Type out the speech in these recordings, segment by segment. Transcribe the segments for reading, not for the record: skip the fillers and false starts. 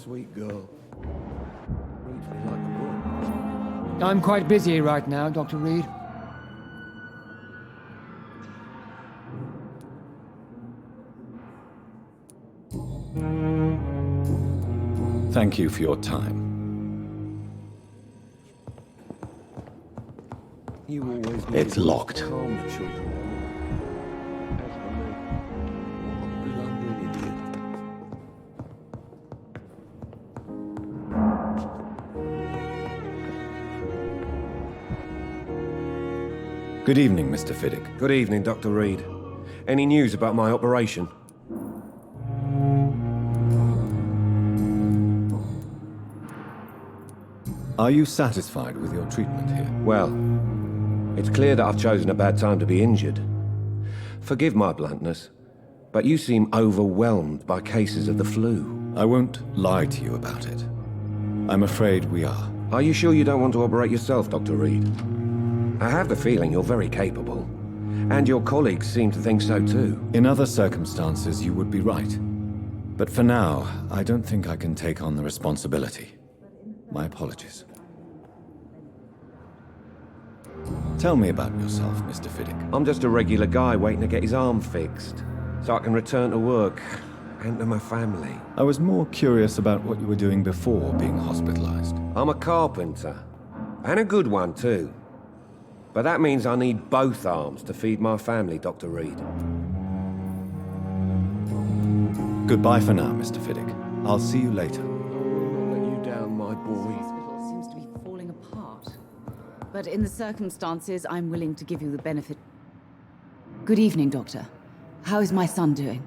sweet girl. Reads me like a book. I'm quite busy right now, Dr. Reed. Thank you for your time. You always It's locked. calm the children. As for me, I'm a blundering idiot. Good evening, Mr. Fiddick. Good evening, Dr. Reed. Any news about my operation? Are you satisfied with your treatment here? Well, it's clear that I've chosen a bad time to be injured. Forgive my bluntness, but you seem overwhelmed by cases of the flu. I won't lie to you about it. I'm afraid we are. Are you sure you don't want to operate yourself, Dr. Reed? I have the feeling you're very capable, and your colleagues seem to think so too. In other circumstances, you would be right. But for now, I don't think I can take on the responsibility. My apologies. Tell me about yourself, Mr. Fiddick. I'm just a regular guy waiting to get his arm fixed, so I can return to work and to my family. I was more curious about what you were doing before being hospitalized. I'm a carpenter, and a good one too. But that means I need both arms to feed my family, Dr. Reed. Goodbye for now, Mr. Fiddick. I'll see you later. I'll let you down, my boy. Hospital seems to be falling apart. But in the circumstances, I'm willing to give you the benefit. Good evening, Doctor. How is my son doing?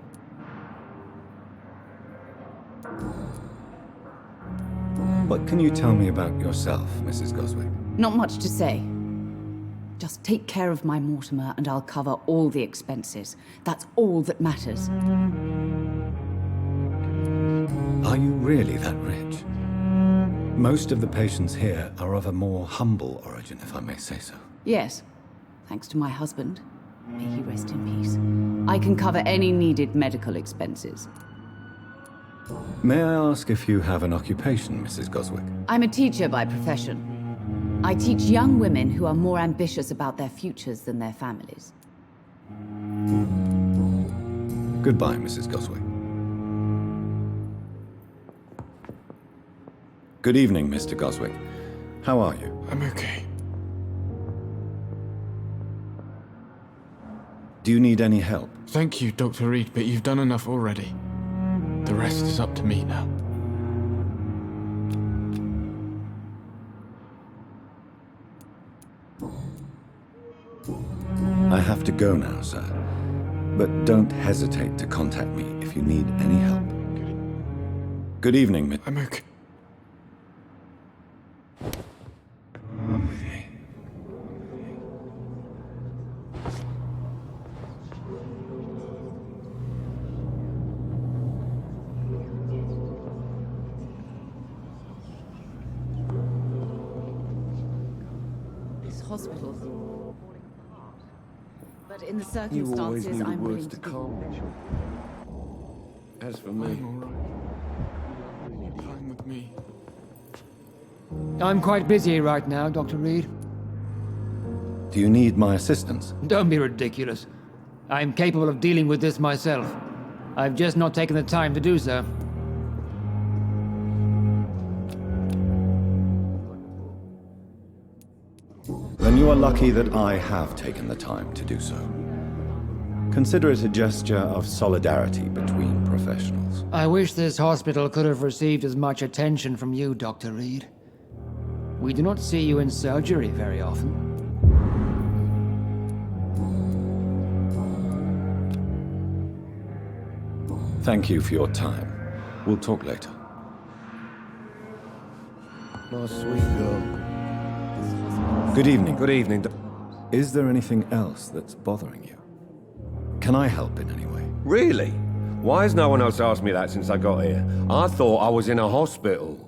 What can you tell me about yourself, Mrs. Goswick? Not much to say. Just take care of my Mortimer and I'll cover all the expenses. That's all that matters. Are you really that rich? Most of the patients here are of a more humble origin, if I may say so. Yes, thanks to my husband. May he rest in peace. I can cover any needed medical expenses. May I ask if you have an occupation, Mrs. Goswick? I'm a teacher by profession. I teach young women who are more ambitious about their futures than their families. Goodbye, Mrs. Goswick. Good evening, Mr. Goswick. How are you? I'm okay. Do you need any help? Thank you, Dr. Reed, but you've done enough already. The rest is up to me now. I have to go now, sir. But don't hesitate to contact me if you need any help. Good evening, Miss... I'm okay. This hospital's falling apart. But in the You always circumstances, knew the I'm words willing to to give calm the children. As for I'm me, alright. Fine with me. I'm quite busy right now, Dr. Reed. Do you need my assistance? Don't be ridiculous. I'm capable of dealing with this myself. I've just not taken the time to do so. Then you are lucky that I have taken the time to do so. Consider it a gesture of solidarity between professionals. I wish this hospital could have received as much attention from you, Dr. Reed. We do not see you in surgery very often. Thank you for your time. We'll talk later. my sweet girl. Good evening. Good evening. Is there anything else that's bothering you? Can I help in any way? Really? Why has no one else asked me that since I got here? I thought I was in a hospital.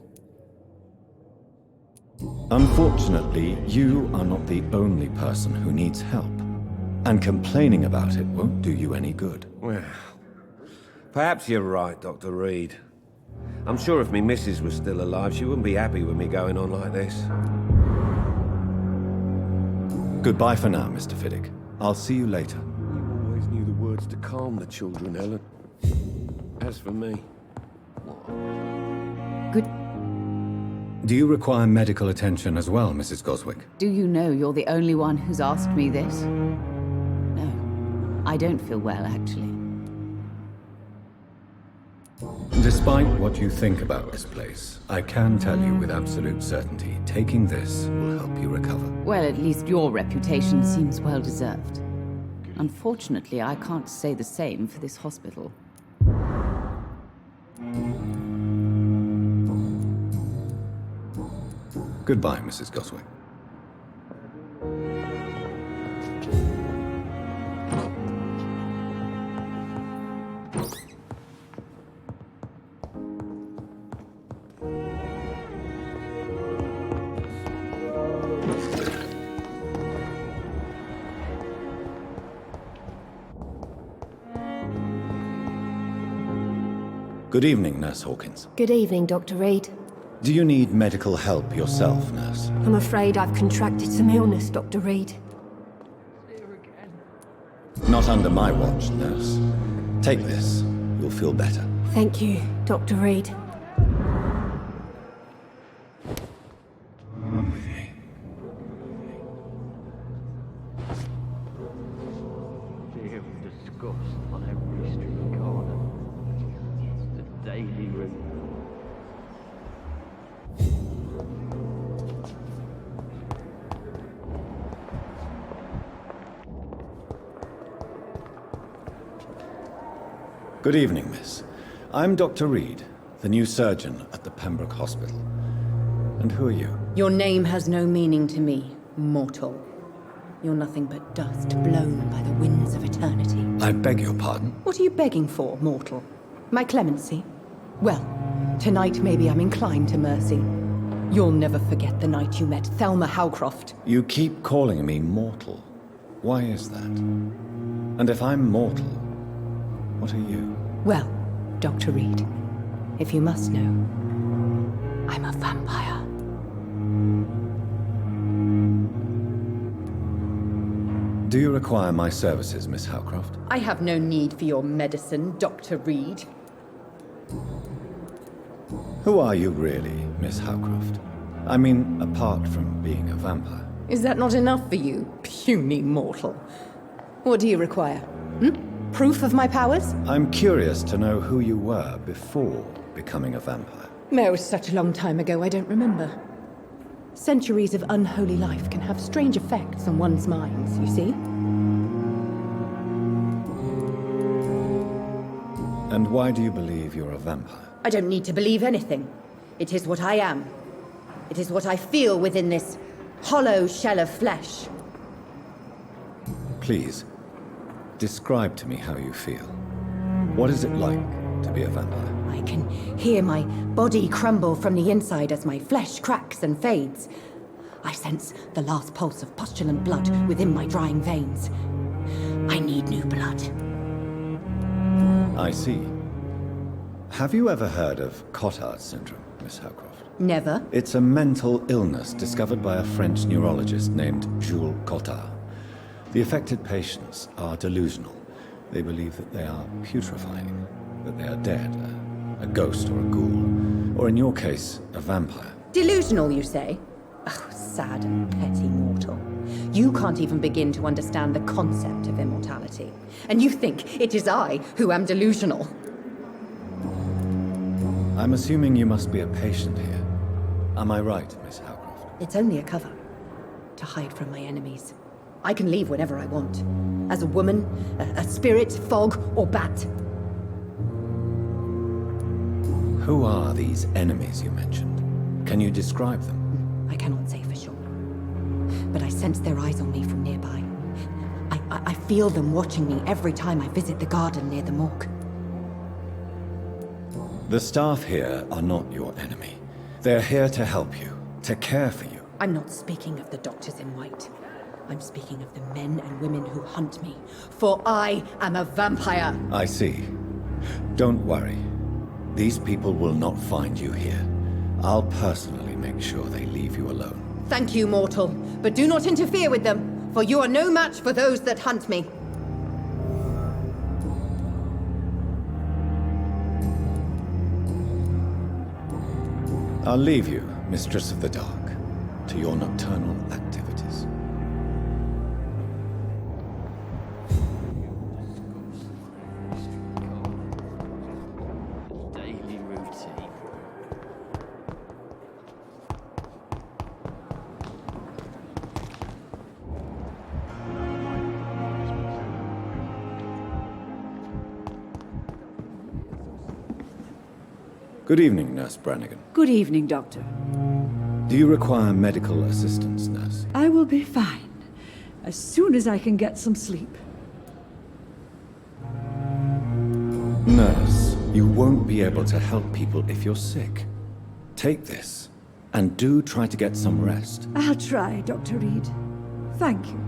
Unfortunately, you are not the only person who needs help. And complaining about it won't do you any good. Well, perhaps you're right, Dr. Reed. I'm sure if me missus was still alive, she wouldn't be happy with me going on like this. Goodbye for now, Mr. Fiddick. I'll see you later. You always knew the words to calm the children, Helen. As for me... Good. Do you require medical attention as well, Mrs. Goswick? Do you know you're the only one who's asked me this? No. I don't feel well, actually. Despite what you think about this place, I can tell you with absolute certainty, taking this will help you recover. Well, at least your reputation seems well deserved. Unfortunately, I can't say the same for this hospital. Goodbye, Mrs. Goswick. Good evening, Nurse Hawkins. Good evening, Dr. Reed. Do you need medical help yourself, Nurse? I'm afraid I've contracted some illness, Dr. Reed. Not under my watch, Nurse. Take this. You'll feel better. Thank you, Dr. Reed. Feel disgust on every street corner. It's the daily routine. Good evening, Miss. I'm Dr. Reed, the new surgeon at the Pembroke Hospital. And who are you? Your name has no meaning to me, mortal. You're nothing but dust blown by the winds of eternity. I beg your pardon? What are you begging for, mortal? My clemency? Well, tonight maybe I'm inclined to mercy. You'll never forget the night you met Thelma Howcroft. You keep calling me mortal. Why is that? And if I'm mortal, what are you? Well, Dr. Reed, if you must know, I'm a vampire. Do you require my services, Miss Howcroft? I have no need for your medicine, Dr. Reed. Who are you really, Miss Howcroft? I mean, apart from being a vampire. Is that not enough for you, puny mortal? What do you require? Proof of my powers? I'm curious to know who you were before becoming a vampire. No, such a long time ago, I don't remember. Centuries of unholy life can have strange effects on one's minds, you see? And why do you believe you're a vampire? I don't need to believe anything. It is what I am. It is what I feel within this hollow shell of flesh. Please, describe to me how you feel. What is it like to be a vampire? I can hear my body crumble from the inside as my flesh cracks and fades. I sense the last pulse of postulant blood within my drying veins. I need new blood. I see. Have you ever heard of Cotard syndrome, Miss Howcroft? Never. It's a mental illness discovered by a French neurologist named Jules Cotard. The affected patients are delusional. They believe that they are putrefying, that they are dead, a ghost or a ghoul, or in your case, a vampire. Delusional, you say? Oh, sad and petty mortal. You can't even begin to understand the concept of immortality. And you think it is I who am delusional. I'm assuming you must be a patient here. Am I right, Miss Howcroft? It's only a cover. To hide from my enemies. I can leave whenever I want. As a woman, a spirit, fog, or bat. Who are these enemies you mentioned? Can you describe them? I cannot say for sure. But I sense their eyes on me from nearby. I feel them watching me every time I visit the garden near the morgue. The staff here are not your enemy. They're here to help you, to care for you. I'm not speaking of the doctors in white. I'm speaking of the men and women who hunt me. For I am a vampire. I see. Don't worry. These people will not find you here. I'll personally make sure they leave you alone. Thank you, mortal, but do not interfere with them, for you are no match for those that hunt me. I'll leave you, Mistress of the Dark, to your nocturnal activities. The daily routine. Good evening, Nurse Brannigan. Good evening, Doctor. Do you require medical assistance, Nurse? I will be fine as soon as I can get some sleep. Nurse, you won't be able to help people if you're sick. Take this, and do try to get some rest. I'll try, Dr. Reed. Thank you.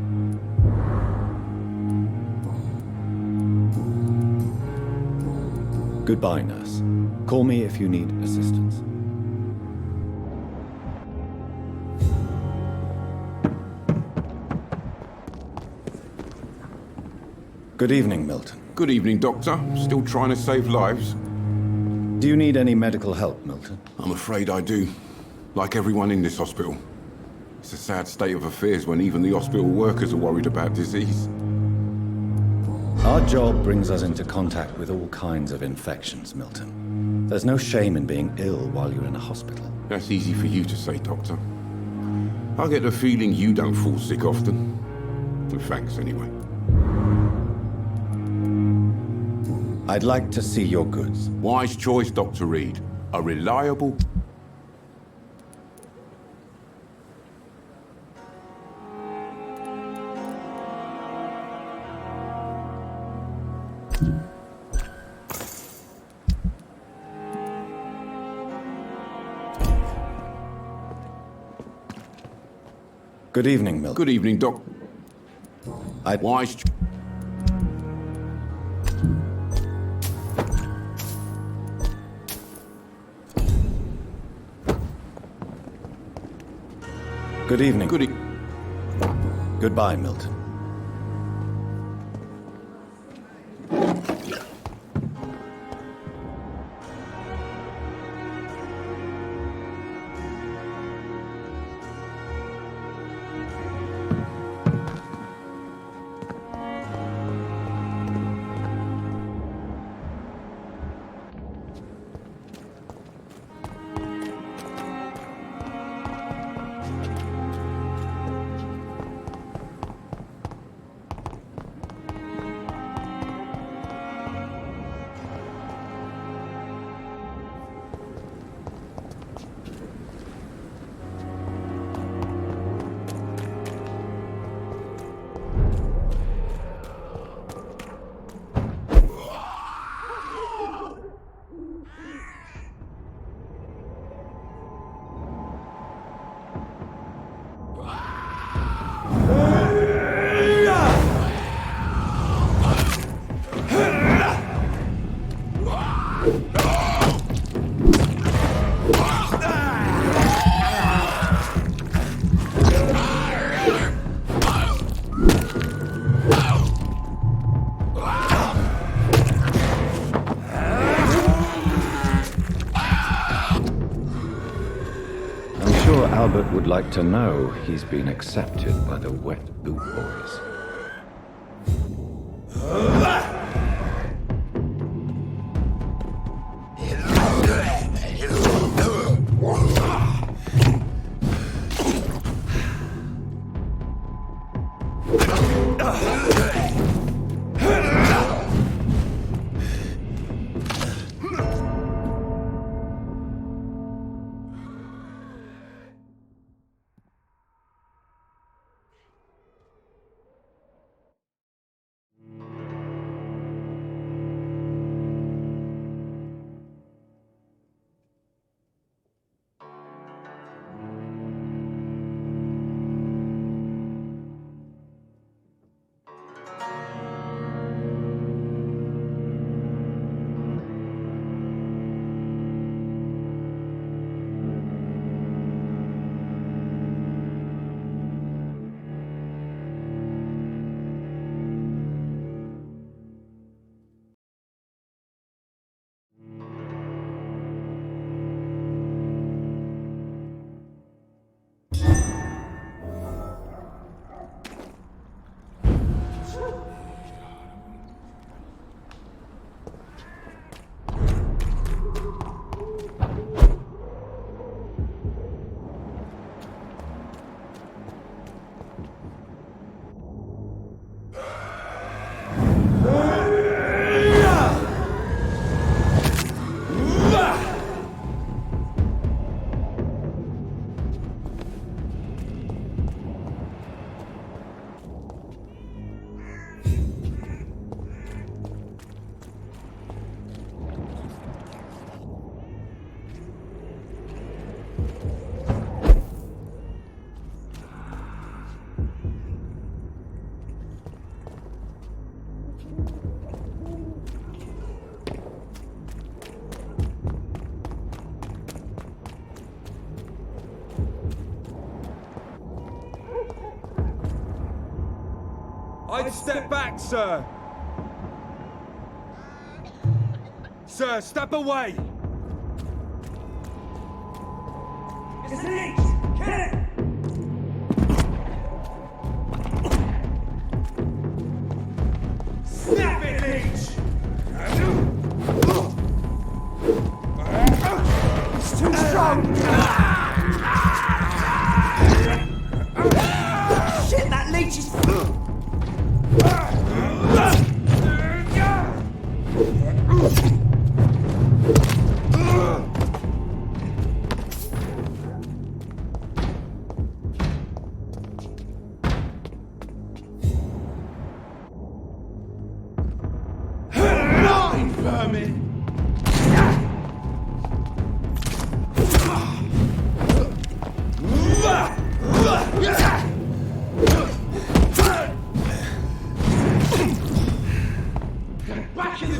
Goodbye, Nurse. Call me if you need assistance. Good evening, Milton. Good evening, Doctor. Still trying to save lives? Do you need any medical help, Milton? I'm afraid I do. Like everyone in this hospital. It's a sad state of affairs when even the hospital workers are worried about disease. Our job brings us into contact with all kinds of infections, Milton. There's no shame in being ill while you're in a hospital. That's easy for you to say, Doctor. I get the feeling you don't fall sick often. Well, thanks, anyway. I'd like to see your goods. Wise choice, Dr. Reed. A reliable... Good evening, Milton. Good evening, Doc. Wise... Good evening. Good Goodbye, Milton. Albert would like to know he's been accepted by the Wet Boot Boys. I'd step back, sir. Sir, step away. It's an Kill it! Snap it, Leech! It's too strong! Shit, that leech is... Vermin! Back in the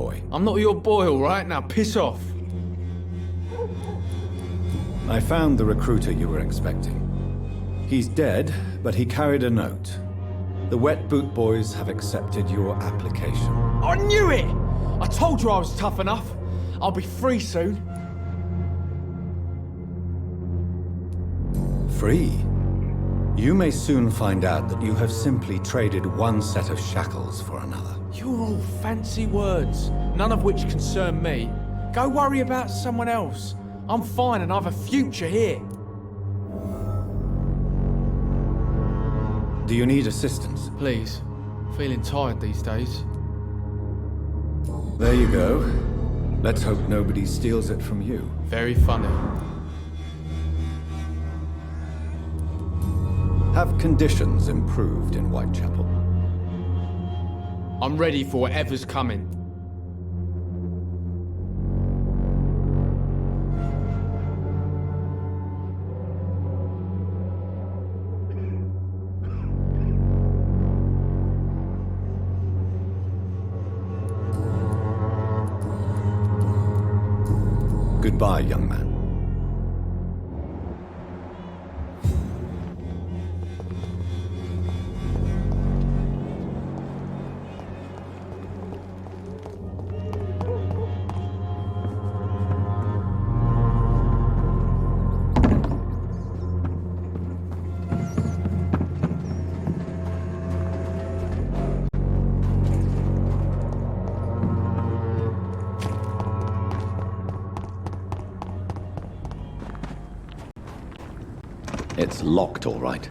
boy. I'm not your boy, all right? Now piss off. I found the recruiter you were expecting. He's dead, but he carried a note. The Wet Boot Boys have accepted your application. I knew it! I told you I was tough enough. I'll be free soon. Free? You may soon find out that you have simply traded one set of shackles for another. You're all fancy words, none of which concern me. Go worry about someone else. I'm fine and I have a future here. Do you need assistance? Please. Feeling tired these days. There you go. Let's hope nobody steals it from you. Very funny. Have conditions improved in Whitechapel? I'm ready for whatever's coming. Goodbye, young man. It's locked, all right.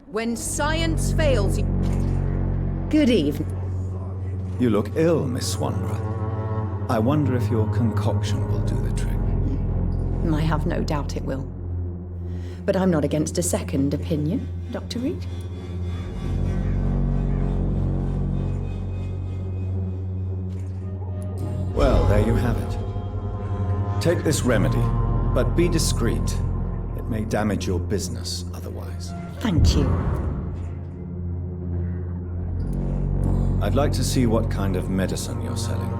When science fails you... Good evening. You look ill, Miss Swanborough. I wonder if your concoction will do the trick. I have no doubt it will. But I'm not against a second opinion, Dr. Reed. Well, there you have it. Take this remedy, but be discreet. It may damage your business otherwise. Thank you. I'd like to see what kind of medicine you're selling.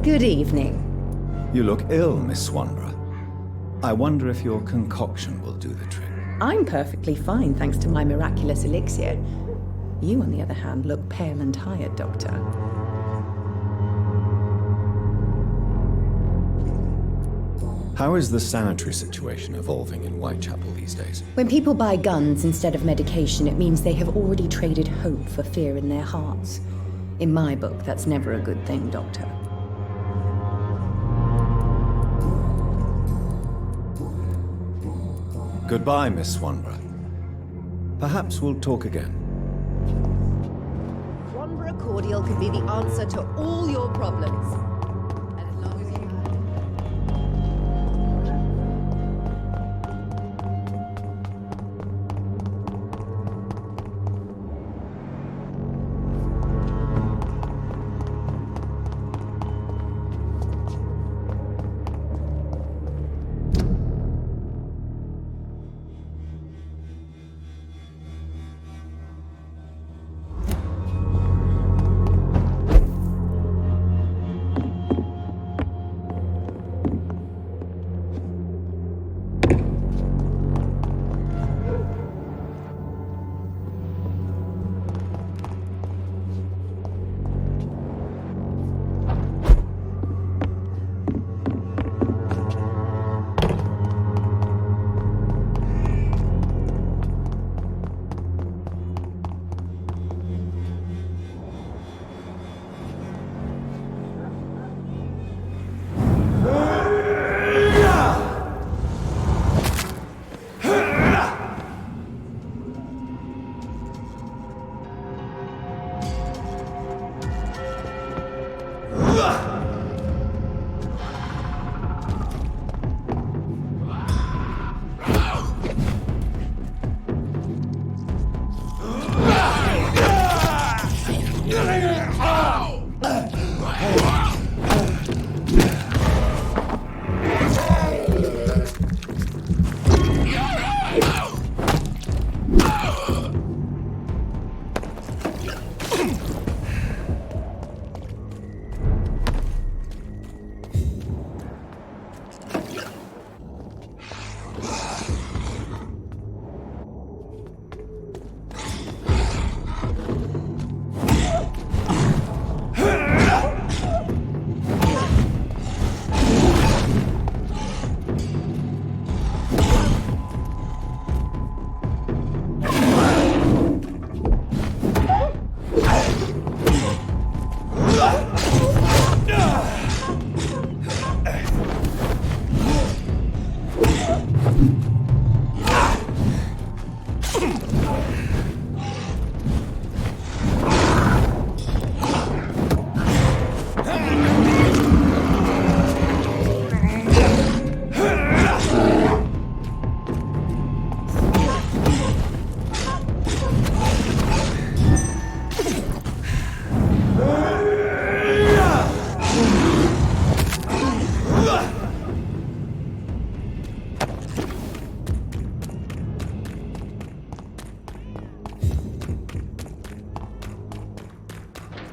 Good evening. You look ill, Miss Swanborough. I wonder if your concoction will do the trick. I'm perfectly fine, thanks to my miraculous elixir. You, on the other hand, look pale and tired, Doctor. How is the sanitary situation evolving in Whitechapel these days? When people buy guns instead of medication, it means they have already traded hope for fear in their hearts. In my book, that's never a good thing, Doctor. Goodbye, Miss Swanborough. Perhaps we'll talk again. Swanborough Cordial can be the answer to all your problems. And as long as you...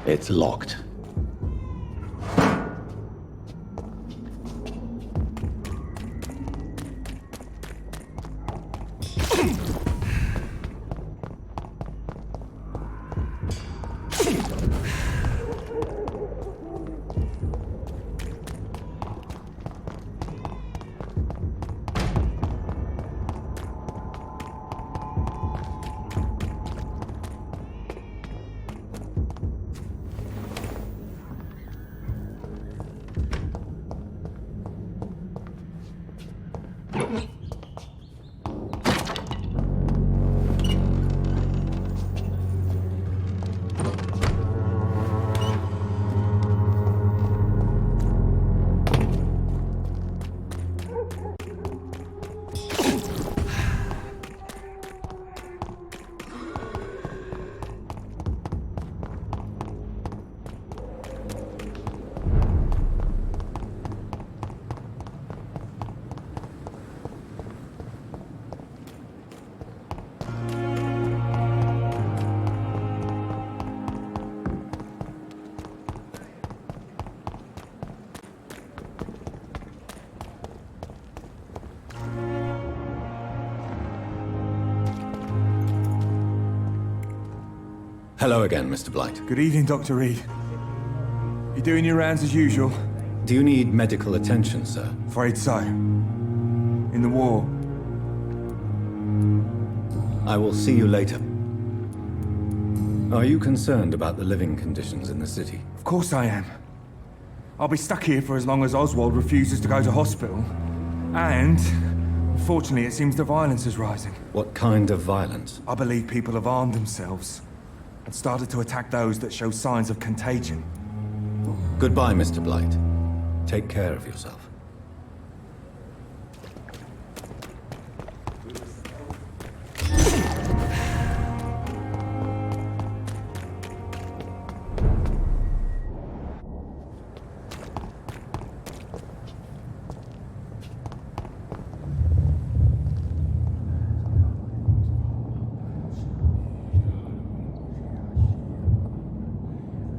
It's locked. Hello again, Mr. Blight. Good evening, Dr. Reed. You doing your rounds as usual? Do you need medical attention, sir? Afraid so. In the war. I will see you later. Are you concerned about the living conditions in the city? Of course I am. I'll be stuck here for as long as Oswald refuses to go to hospital. And, unfortunately, it seems the violence is rising. What kind of violence? I believe people have armed themselves and started to attack those that show signs of contagion. Goodbye, Mr. Blight. Take care of yourself.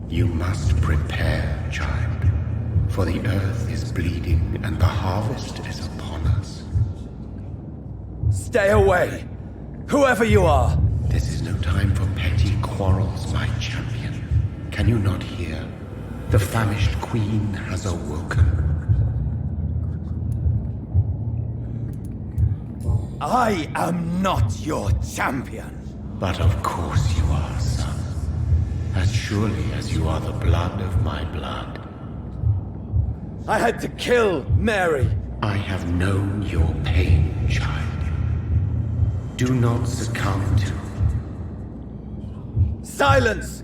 You must prepare, child, for the earth is bleeding and the harvest is upon us. Stay away! Whoever you are! This is no time for petty quarrels, my champion. Can you not hear? The famished queen has awoken. I am not your champion! But of course you are, son. As surely as you are the blood of my blood. I had to kill Mary! I have known your pain, child. Do not succumb to... Silence!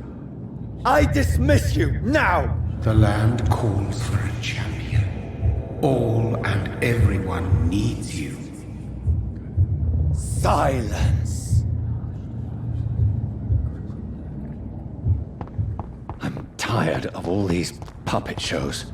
I dismiss you, now! The land calls for a champion. All and everyone needs you. Silence! I'm tired of all these puppet shows.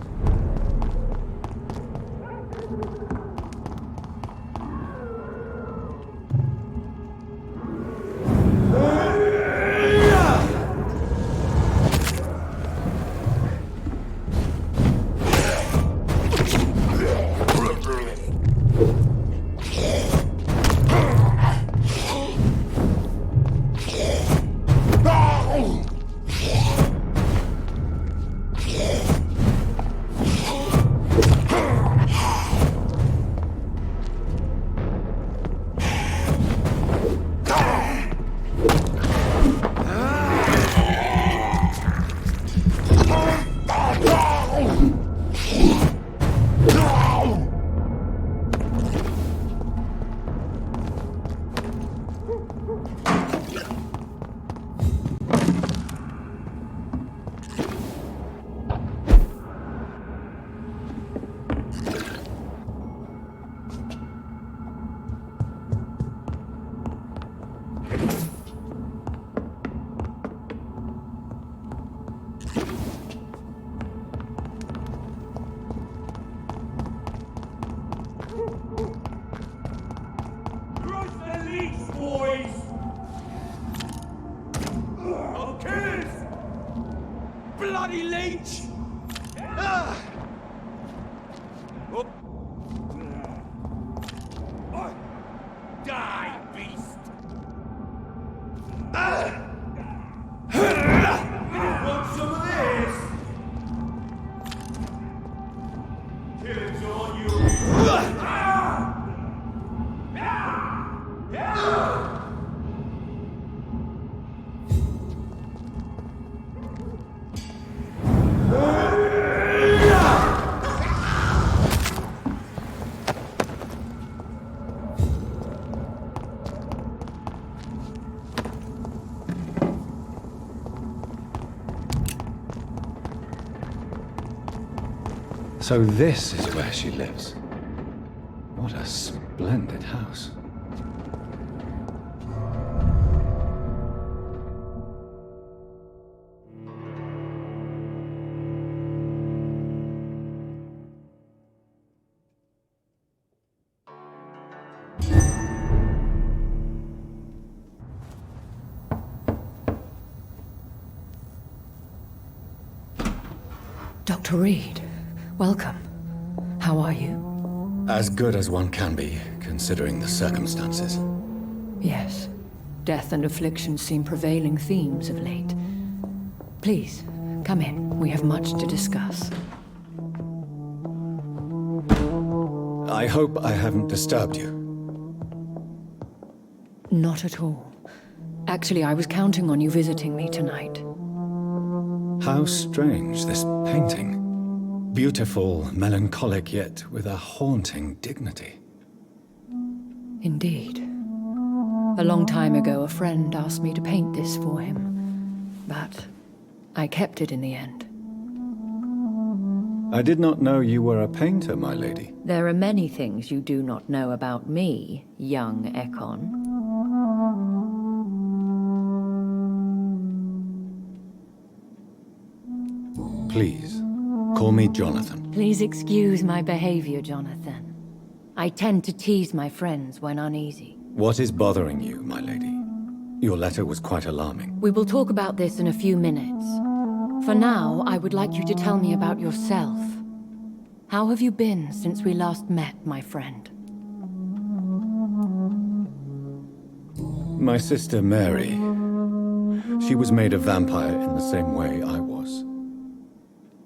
bloody leech! Ah! Up. Die, beast! Want some of this? Killing's on you! So this is where she lives. What a splendid house. Dr. Reed, welcome. How are you? As good as one can be, considering the circumstances. Yes. Death and affliction seem prevailing themes of late. Please, come in. We have much to discuss. I hope I haven't disturbed you. Not at all. Actually, I was counting on you visiting me tonight. How strange, this painting. Beautiful, melancholic, yet with a haunting dignity. Indeed. A long time ago, a friend asked me to paint this for him, but I kept it in the end. I did not know you were a painter, my lady. There are many things you do not know about me, young Ekon. Please, call me Jonathan. Please excuse my behavior, Jonathan. I tend to tease my friends when uneasy. What is bothering you, my lady? Your letter was quite alarming. We will talk about this in a few minutes. For now, I would like you to tell me about yourself. How have you been since we last met, my friend? My sister Mary. She was made a vampire in the same way I was.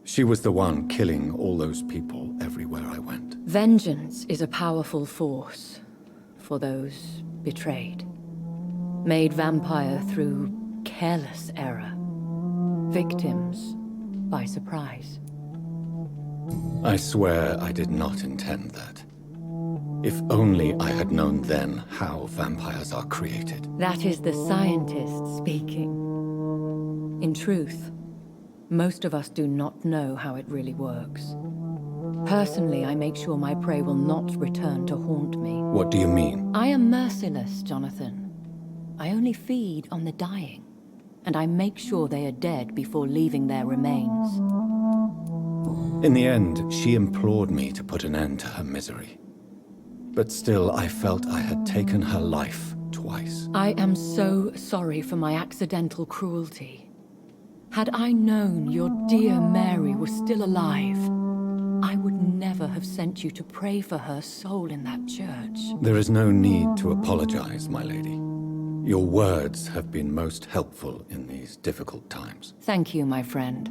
She was the one killing all those people everywhere I went. Vengeance is a powerful force for those betrayed. Made vampire through careless error. Victims by surprise. I swear I did not intend that. If only I had known then how vampires are created. That is the scientist speaking. In truth, most of us do not know how it really works. Personally, I make sure my prey will not return to haunt me. What do you mean? I am merciless, Jonathan. I only feed on the dying, and I make sure they are dead before leaving their remains. In the end, she implored me to put an end to her misery. But still, I felt I had taken her life twice. I am so sorry for my accidental cruelty. Had I known your dear Mary was still alive, I would never have sent you to pray for her soul in that church. There is no need to apologize, my lady. Your words have been most helpful in these difficult times. Thank you, my friend.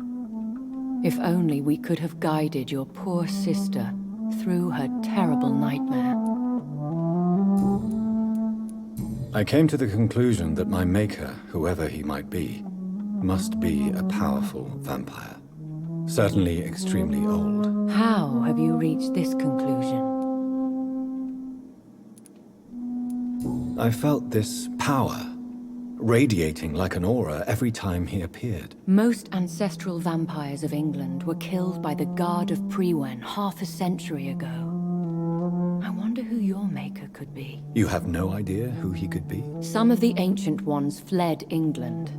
If only we could have guided your poor sister through her terrible nightmare. I came to the conclusion that my maker, whoever he might be, must be a powerful vampire. Certainly extremely old. How have you reached this conclusion? I felt this power, radiating like an aura every time he appeared. Most ancestral vampires of England were killed by the Guard of Prewen half a century ago. I wonder who your maker could be. You have no idea who he could be? Some of the ancient ones fled England.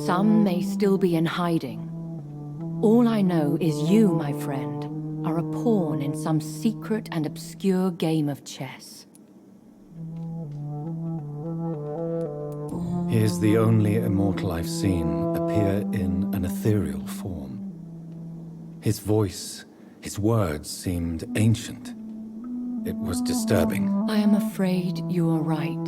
Some may still be in hiding. All I know is you, my friend, are a pawn in some secret and obscure game of chess. He is the only immortal I've seen appear in an ethereal form. His voice, his words seemed ancient. It was disturbing. I am afraid you are right.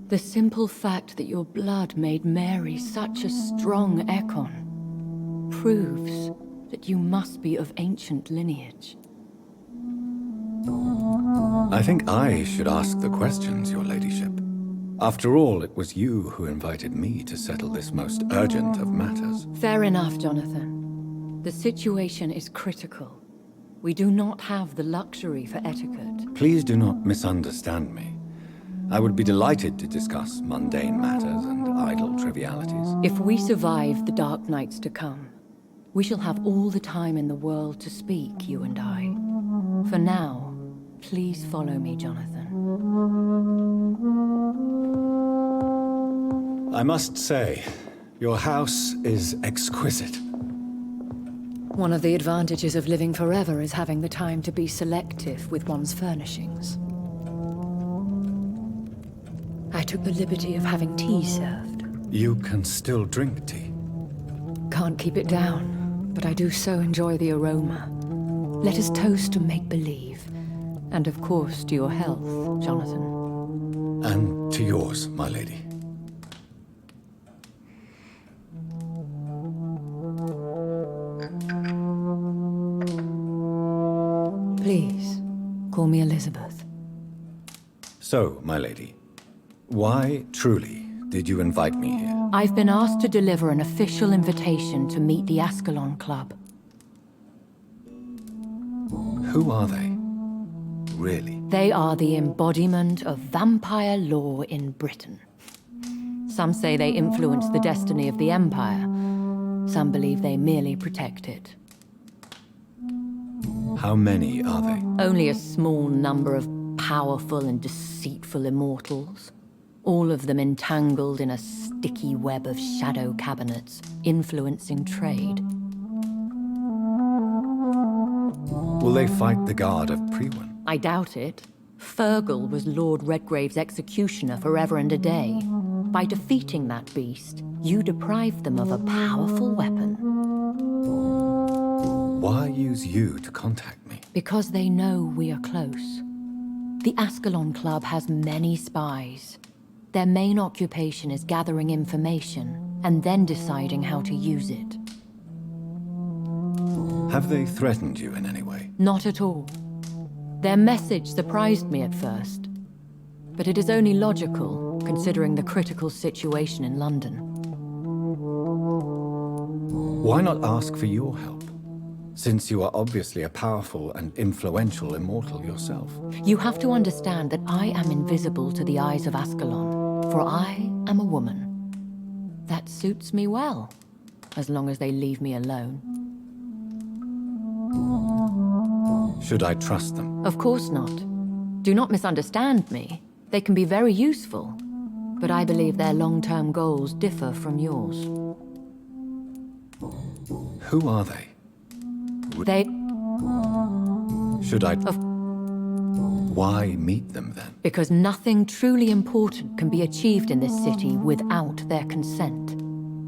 The simple fact that your blood made Mary such a strong Ekon proves that you must be of ancient lineage. I think I should ask the questions, your ladyship. After all, it was you who invited me to settle this most urgent of matters. Fair enough, Jonathan. The situation is critical. We do not have the luxury for etiquette. Please do not misunderstand me. I would be delighted to discuss mundane matters and idle trivialities. If we survive the dark nights to come, we shall have all the time in the world to speak, you and I. For now, please follow me, Jonathan. I must say, your house is exquisite. One of the advantages of living forever is having the time to be selective with one's furnishings. I took the liberty of having tea served. You can still drink tea. Can't keep it down, but I do so enjoy the aroma. Let us toast to make-believe. And of course to your health, Jonathan. And to yours, my lady. Please, call me Elizabeth. So, my lady, why, truly, did you invite me here? I've been asked to deliver an official invitation to meet the Ascalon Club. Who are they? Really? They are the embodiment of vampire law in Britain. Some say they influence the destiny of the Empire. Some believe they merely protect it. How many are they? Only a small number of powerful and deceitful immortals. All of them entangled in a sticky web of shadow cabinets, influencing trade. Will they fight the guard of Priwen? I doubt it. Fergal was Lord Redgrave's executioner forever and a day. By defeating that beast, you deprived them of a powerful weapon. Why use you to contact me? Because they know we are close. The Ascalon Club has many spies. Their main occupation is gathering information and then deciding how to use it. Have they threatened you in any way? Not at all. Their message surprised me at first, but it is only logical, considering the critical situation in London. Why not ask for your help? Since you are obviously a powerful and influential immortal yourself. You have to understand that I am invisible to the eyes of Ascalon, for I am a woman. That suits me well, as long as they leave me alone. Should I trust them? Of course not. Do not misunderstand me. They can be very useful, but I believe their long-term goals differ from yours. Who are they? They... Should I... Why meet them then? Because nothing truly important can be achieved in this city without their consent.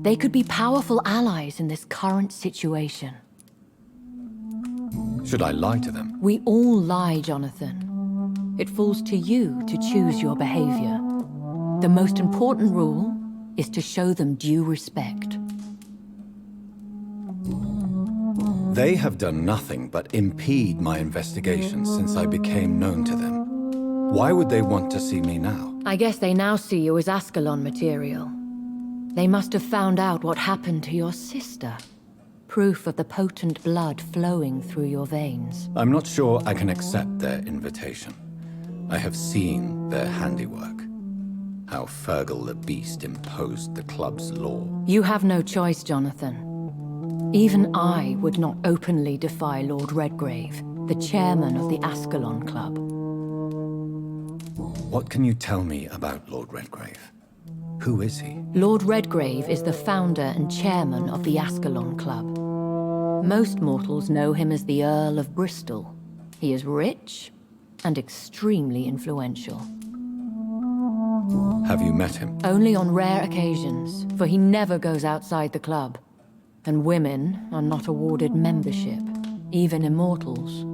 They could be powerful allies in this current situation. Should I lie to them? We all lie, Jonathan. It falls to you to choose your behavior. The most important rule is to show them due respect. They have done nothing but impede my investigations since I became known to them. Why would they want to see me now? I guess they now see you as Ascalon material. They must have found out what happened to your sister. Proof of the potent blood flowing through your veins. I'm not sure I can accept their invitation. I have seen their handiwork. How Fergal the Beast imposed the club's law. You have no choice, Jonathan. Even I would not openly defy Lord Redgrave, the chairman of the Ascalon Club. What can you tell me about Lord Redgrave? Who is he? Lord Redgrave is the founder and chairman of the Ascalon Club. Most mortals know him as the Earl of Bristol. He is rich and extremely influential. Have you met him? Only on rare occasions, for he never goes outside the club. And women are not awarded membership, even immortals.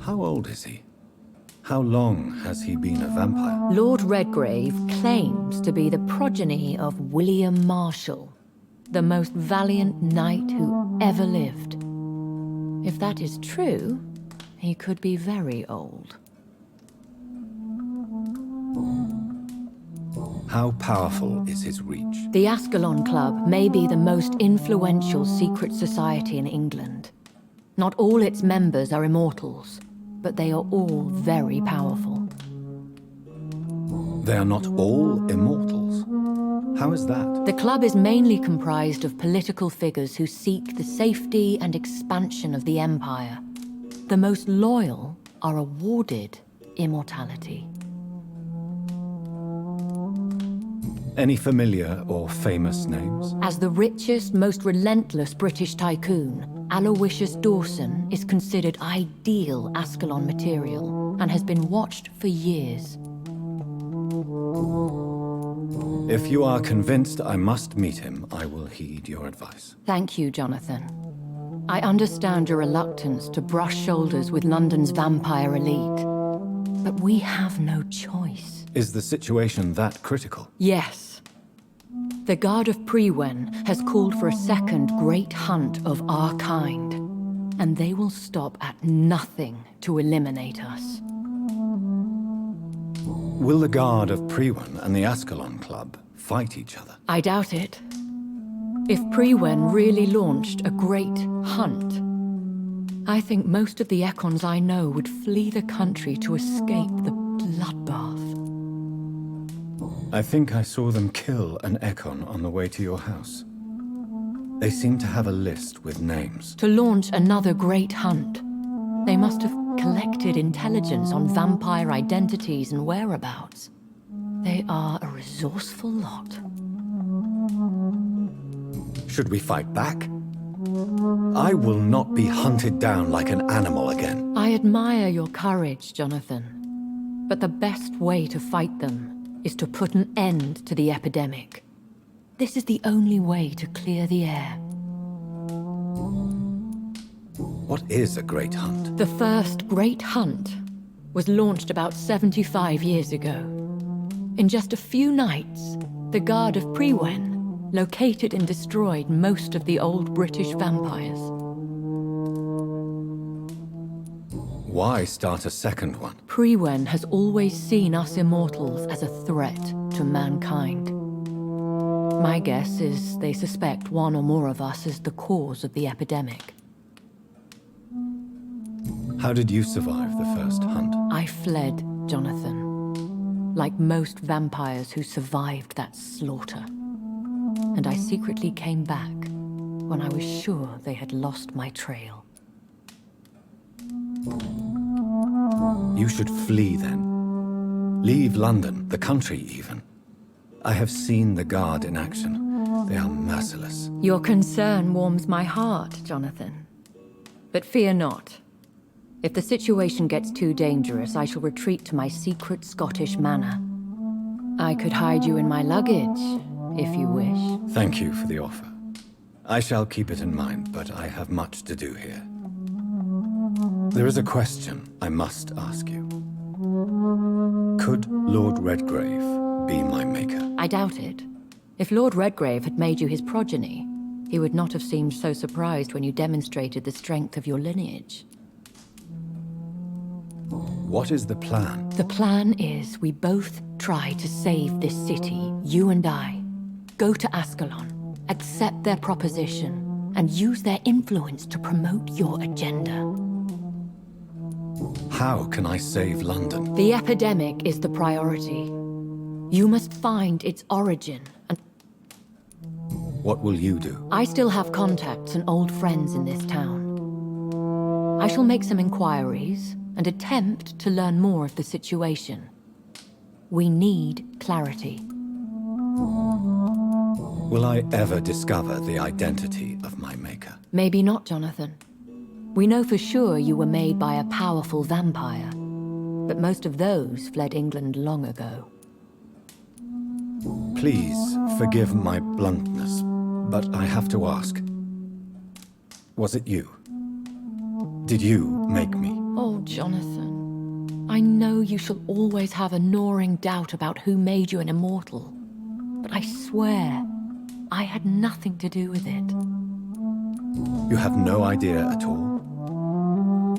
How old is he? How long has he been a vampire? Lord Redgrave claims to be the progeny of William Marshall, the most valiant knight who ever lived. If that is true, he could be very old. How powerful is his reach? The Ascalon Club may be the most influential secret society in England. Not all its members are immortals, but they are all very powerful. They are not all immortals. How is that? The club is mainly comprised of political figures who seek the safety and expansion of the Empire. The most loyal are awarded immortality. Any familiar or famous names? As the richest, most relentless British tycoon, Aloysius Dawson is considered ideal Ascalon material and has been watched for years. If you are convinced I must meet him, I will heed your advice. Thank you, Jonathan. I understand your reluctance to brush shoulders with London's vampire elite, but we have no choice. Is the situation that critical? Yes. The Guard of Prewen has called for a second great hunt of our kind, and they will stop at nothing to eliminate us. Will the Guard of Prewen and the Ascalon Club fight each other? I doubt it. If Prewen really launched a great hunt, I think most of the Ekons I know would flee the country to escape the bloodbath. I think I saw them kill an Ekon on the way to your house. They seem to have a list with names. To launch another great hunt, they must have collected intelligence on vampire identities and whereabouts. They are a resourceful lot. Should we fight back? I will not be hunted down like an animal again. I admire your courage, Jonathan. But the best way to fight them is to put an end to the epidemic. This is the only way to clear the air. What is a great hunt? The first great hunt was launched about 75 years ago. In just a few nights, the Guard of Prewen located and destroyed most of the old British vampires. Why start a second one? Prewen has always seen us immortals as a threat to mankind. My guess is they suspect one or more of us is the cause of the epidemic. How did you survive the first hunt? I fled, Jonathan. Like most vampires who survived that slaughter. And I secretly came back when I was sure they had lost my trail. You should flee then. Leave London, the country even. I have seen the Guard in action. They are merciless. Your concern warms my heart, Jonathan. But fear not. If the situation gets too dangerous, I shall retreat to my secret Scottish manor. I could hide you in my luggage, if you wish. Thank you for the offer. I shall keep it in mind, but I have much to do here. There is a question I must ask you. Could Lord Redgrave be my maker? I doubt it. If Lord Redgrave had made you his progeny, he would not have seemed so surprised when you demonstrated the strength of your lineage. What is the plan? The plan is we both try to save this city, you and I. Go to Ascalon, accept their proposition, and use their influence to promote your agenda. How can I save London? The epidemic is the priority. You must find its origin and... What will you do? I still have contacts and old friends in this town. I shall make some inquiries and attempt to learn more of the situation. We need clarity. Will I ever discover the identity of my maker? Maybe not, Jonathan. We know for sure you were made by a powerful vampire. but most of those fled England long ago. Please forgive my bluntness, but I have to ask. Was it you? Did you make me? Oh, Jonathan. I know you shall always have a gnawing doubt about who made you an immortal. But I swear, I had nothing to do with it. You have no idea at all?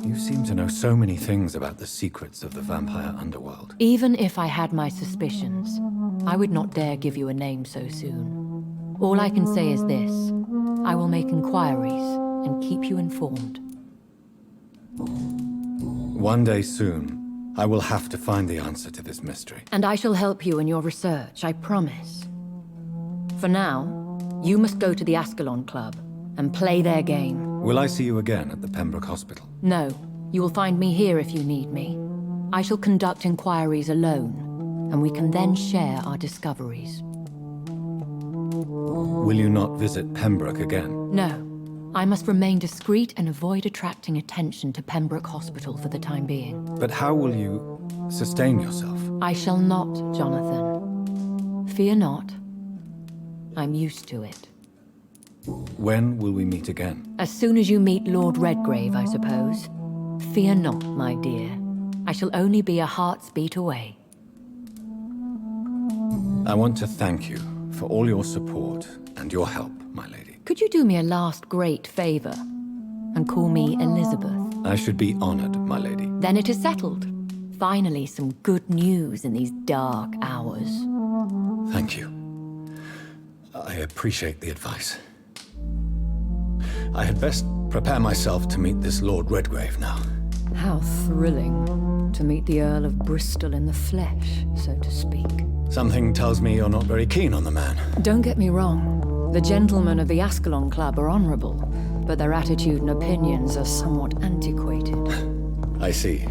You seem to know so many things about the secrets of the vampire underworld. Even if I had my suspicions, I would not dare give you a name so soon. All I can say is this. I will make inquiries and keep you informed. One day soon, I will have to find the answer to this mystery. And I shall help you in your research, I promise. For now, you must go to the Ascalon Club and play their game. Will I see you again at the Pembroke Hospital? No, you will find me here if you need me. I shall conduct inquiries alone, and we can then share our discoveries. Will you not visit Pembroke again? No. I must remain discreet and avoid attracting attention to Pembroke Hospital for the time being. But how will you sustain yourself? I shall not, Jonathan. Fear not. I'm used to it. When will we meet again? As soon as you meet Lord Redgrave, I suppose. Fear not, my dear. I shall only be a heart's beat away. I want to thank you for all your support and your help, my lady. Could you do me a last great favor and call me Elizabeth? I should be honored, my lady. Then it is settled. Finally, some good news in these dark hours. Thank you. I appreciate the advice. I had best prepare myself to meet this Lord Redgrave now. How thrilling to meet the Earl of Bristol in the flesh, so to speak. Something tells me you're not very keen on the man. Don't get me wrong. The gentlemen of the Ascalon Club are honorable, but their attitude and opinions are somewhat antiquated. I see.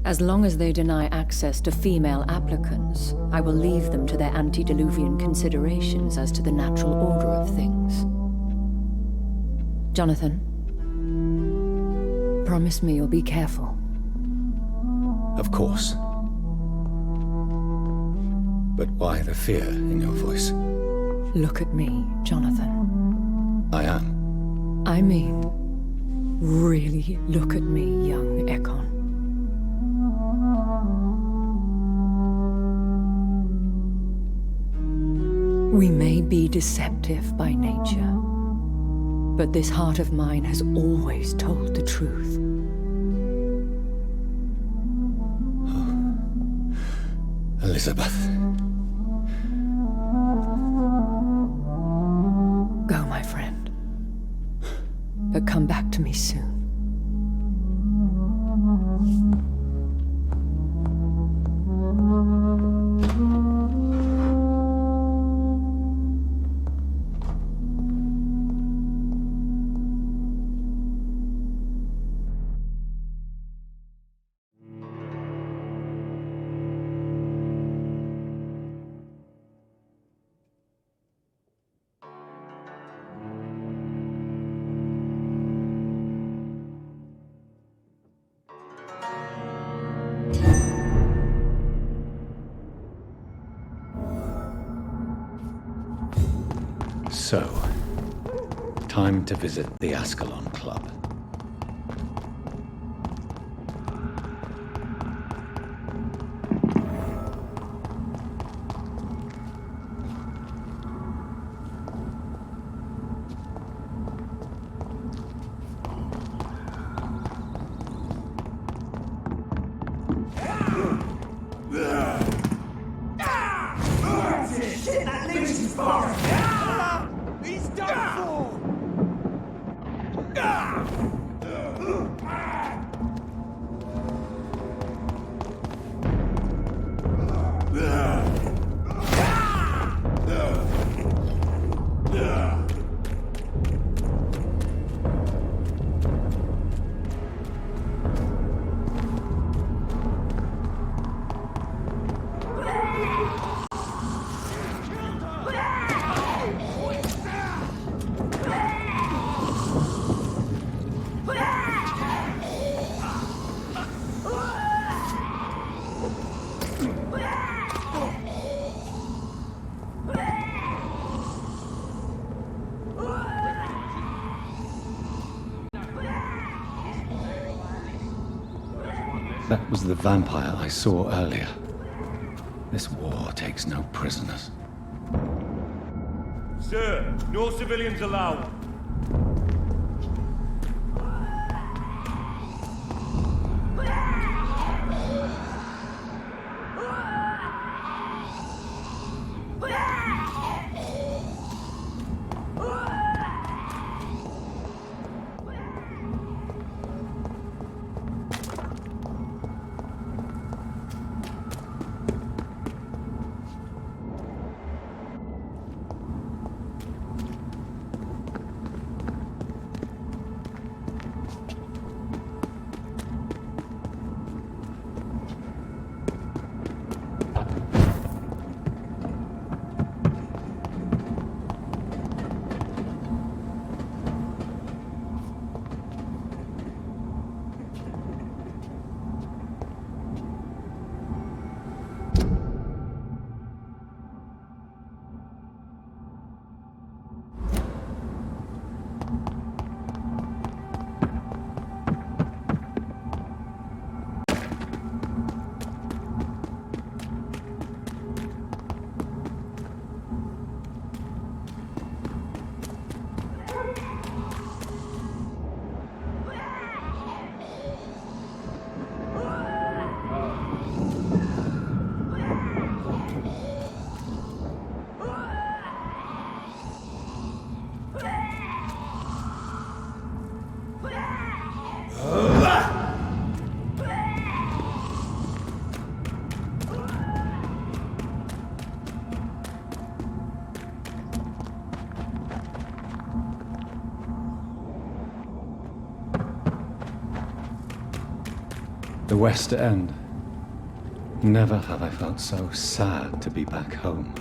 As long as they deny access to female applicants, I will leave them to their antediluvian considerations as to the natural order of things. Jonathan, promise me you'll be careful. Of course. But why the fear in your voice? Look at me, Jonathan. I am. I mean, really look at me, young Ekon. We may be deceptive by nature, but this heart of mine has always told the truth. Elizabeth. Go, my friend. But come back to me soon. So, time to visit the Ascalon Club. That was the vampire I saw earlier. This war takes no prisoners. Sir, no civilians allowed. The West End. Never have I felt so sad to be back home.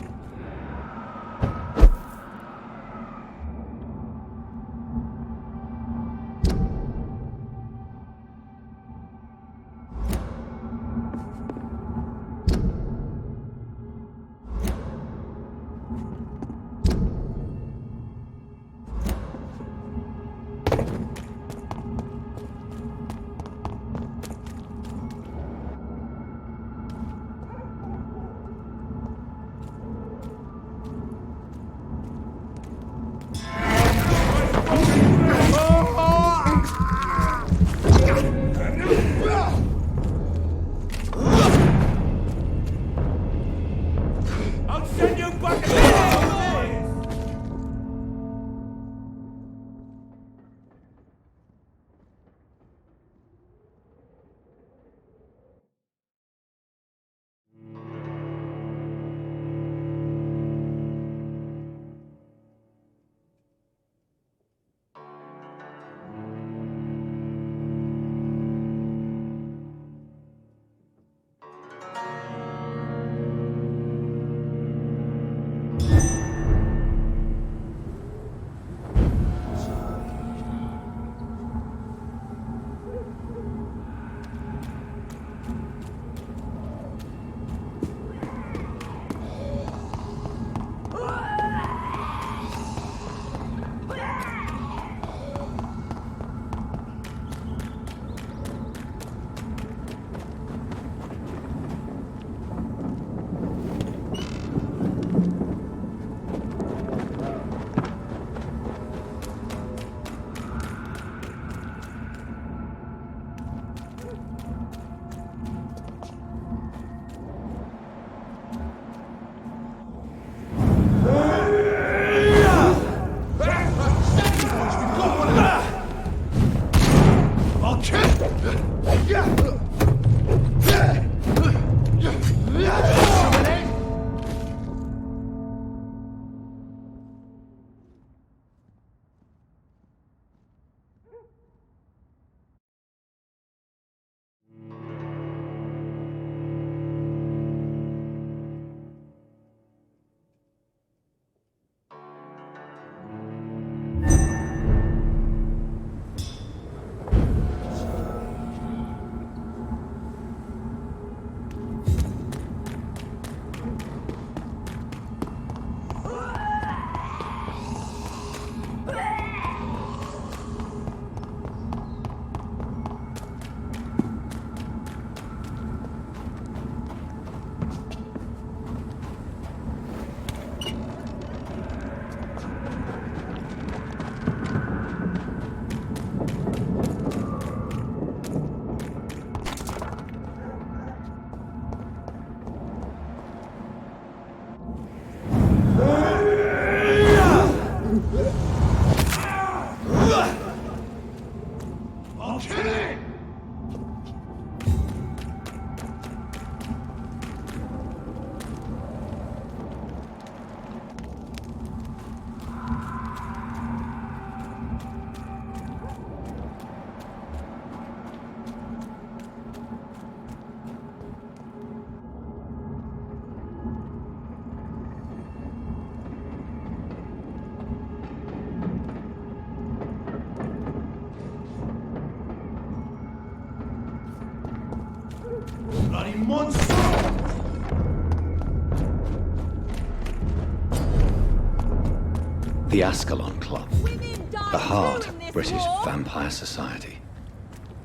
The Ascalon Club. The heart of British vampire society.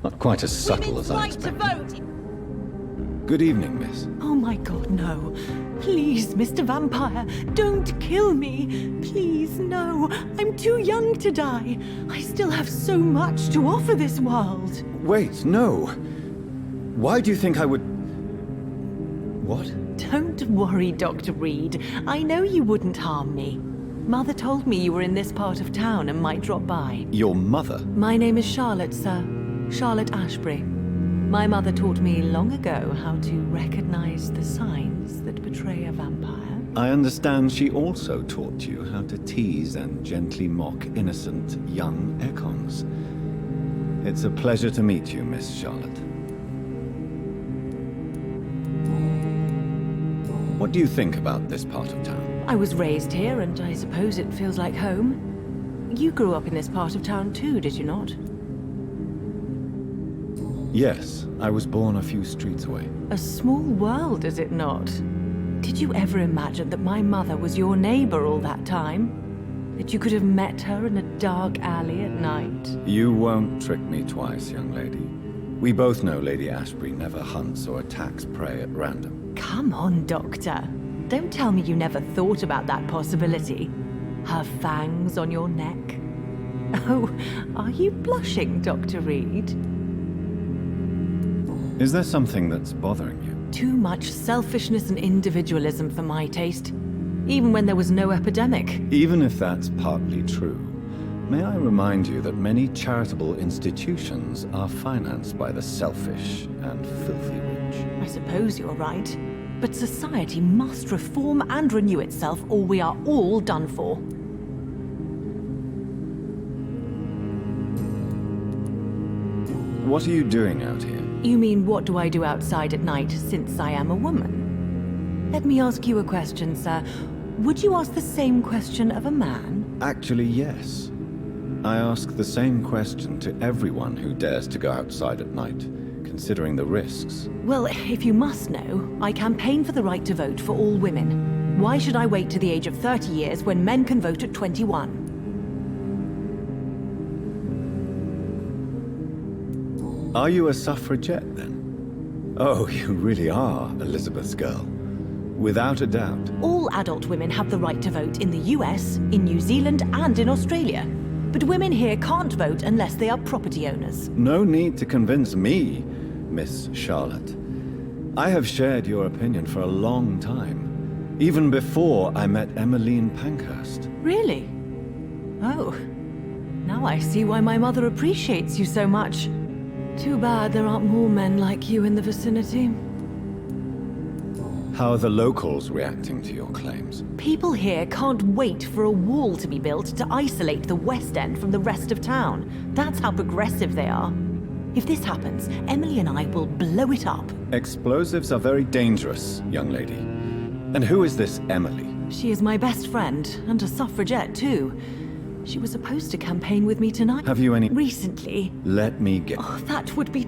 Not quite as subtle as I expected. Good evening, miss. Oh my god, no. Please, Mr. Vampire, don't kill me. Please, no. I'm too young to die. I still have so much to offer this world. Wait, no. Why do you think I would... What? Don't worry, Dr. Reed. I know you wouldn't harm me. Mother told me you were in this part of town and might drop by. Your mother? My name is Charlotte, sir. Charlotte Ashbury. My mother taught me long ago how to recognize the signs that betray a vampire. I understand she also taught you how to tease and gently mock innocent young Ekons. It's a pleasure to meet you, Miss Charlotte. What do you think about this part of town? I was raised here, and I suppose it feels like home. You grew up in this part of town too, did you not? Yes, I was born a few streets away. A small world, is it not? Did you ever imagine that my mother was your neighbor all that time? That you could have met her in a dark alley at night? You won't trick me twice, young lady. We both know Lady Ashbury never hunts or attacks prey at random. Come on, Doctor. Don't tell me you never thought about that possibility. Her fangs on your neck. Oh, are you blushing, Dr. Reed? Is there something that's bothering you? Too much selfishness and individualism for my taste. Even when there was no epidemic. Even if that's partly true, may I remind you that many charitable institutions are financed by the selfish and filthy rich. I suppose you're right. But society must reform and renew itself, or we are all done for. What are you doing out here? You mean, what do I do outside at night, since I am a woman? Let me ask you a question, sir. Would you ask the same question of a man? Actually, yes. I ask the same question to everyone who dares to go outside at night, considering the risks. Well, if you must know, I campaign for the right to vote for all women. Why should I wait to the age of 30 years when men can vote at 21? Are you a suffragette, then? Oh, you really are Elizabeth's girl. Without a doubt. All adult women have the right to vote in the US, in New Zealand, and in Australia. But women here can't vote unless they are property owners. No need to convince me, Miss Charlotte. I have shared your opinion for a long time. Even before I met Emmeline Pankhurst. Really? Oh. Now I see why my mother appreciates you so much. Too bad there aren't more men like you in the vicinity. How are the locals reacting to your claims? People here can't wait for a wall to be built to isolate the West End from the rest of town. That's how progressive they are. If this happens, Emily and I will blow it up. Explosives are very dangerous, young lady. And who is this Emily? She is my best friend, and a suffragette too. She was supposed to campaign with me tonight. Have you any... Recently. Let me get... Oh, that would be